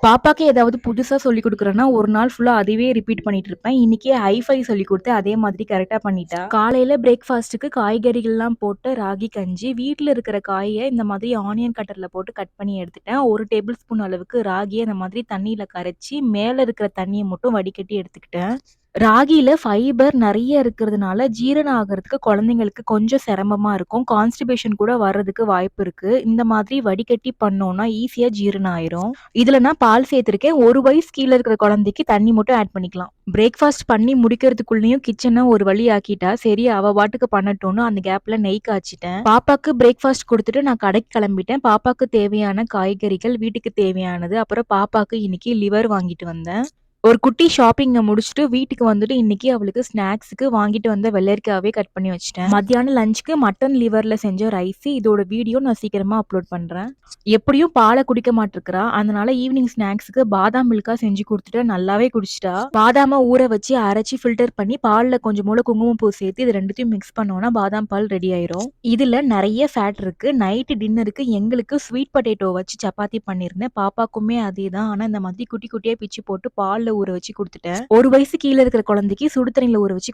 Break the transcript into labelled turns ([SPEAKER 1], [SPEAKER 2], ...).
[SPEAKER 1] பாப்பாக்கு ஏதாவது புதுசா சொல்லிக் குடுக்குறேன்னா, ஒரு நாள் ஃபுல்லா அதுவே ரிப்பீட் பண்ணிட்டு இருப்பேன். இன்னைக்கு ஹை-ஃபை சொல்லிக் குடுத்தேன். அதே மாதிரி கரெக்ட்டா பண்ணிட்டா. காலையில பிரேக்ஃபாஸ்ட்டுக்கு காய்கறிகள்லாம் போட்டு ராகி கஞ்சி, வீட்ல இருக்கிற காய இந்த மாதிரி ஆனியன் கட்டர்ல போட்டு கட் பண்ணி எடுத்துட்டேன். 1 டேபிள் ஸ்பூன் அளவுக்கு ராகிய இந்த மாதிரி தண்ணீல கரைச்சு, மேல இருக்கிற தண்ணிய மட்டும் வடிகட்டி எடுத்துக்கிட்டேன். ராகில ஃபைபர் நெறைய இருக்கிறதுனால, ஜீரணம் ஆகுறதுக்கு குழந்தைங்களுக்கு கொஞ்சம் சிரமமா இருக்கும். கான்ஸ்டிபேஷன் கூட வர்றதுக்கு வாய்ப்பு இருக்கு. இந்த மாதிரி வடிகட்டி பண்ணோம்னா, ஈஸியா ஜீரணம் ஆயிரும். இதுல நான் பால் சேர்த்திருக்கேன். 1 வயசு கீழ இருக்கிற குழந்தைக்கு தண்ணி மட்டும் ஆட் பண்ணிக்கலாம். பிரேக்ஃபாஸ்ட் பண்ணி முடிக்கிறதுக்குள்ளயும் கிச்சன ஒரு வழி ஆக்கிட்டா, சரி அவ பாட்டுக்கு பண்ணட்டும்னு அந்த கேப்ல நெய் காய்ச்சிட்டேன். பாப்பாக்கு பிரேக்ஃபாஸ்ட் குடுத்துட்டு நான் கடைக்கு கிளம்பிட்டேன். பாப்பாக்கு தேவையான காய்கறிகள், வீட்டுக்கு தேவையானது, அப்புறம் பாப்பாக்கு இன்னைக்கு லிவர் வாங்கிட்டு வந்தேன். ஒரு குட்டி ஷாப்பிங்க முடிச்சுட்டு வீட்டுக்கு வந்துட்டு இன்னைக்கு அவளுக்கு ஸ்நாக்ஸ்க்கு வாங்கிட்டு வந்த வெள்ளரிக்காவே கட் பண்ணி வச்சுட்டேன். மத்தியானம் லஞ்சுக்கு மட்டன் லிவர்ல செஞ்ச ரைஸ். இதோட வீடியோ நான் சீக்கிரமா அப்லோட் பண்றேன். எப்படியும் பால குடிக்க மாட்டிருக்கிறா. அதனால ஈவினிங் ஸ்நாக்ஸ்க்கு பாதாம் மில்கா செஞ்சு குடுத்துட்டேன். நல்லாவே குடிச்சிட்டா. பாதாம ஊற வச்சு அரைச்சு ஃபில்டர் பண்ணி பால்ல கொஞ்சம் போல குங்குமப்பூ சேர்த்து இது 2த்தையும் மிக்ஸ் பண்ணோம்னா பாதாம் பால் ரெடி ஆயிரும். இதுல நெறைய ஃபேட் இருக்கு. நைட் டின்னருக்கு எங்களுக்கு ஸ்வீட் பொட்டேட்டோ வச்சு சப்பாத்தி பண்ணியிருந்தேன். பாப்பாக்குமே அதேதான். ஆனா இந்த மாதிரி குட்டி குட்டியா பிச்சு போட்டு பால்ல ஊற வச்சு குடுத்துட்டேன். 1 வயசு கீழ இருக்கிற குழந்தைக்கு சுடு தண்ணீல ஊற வச்சு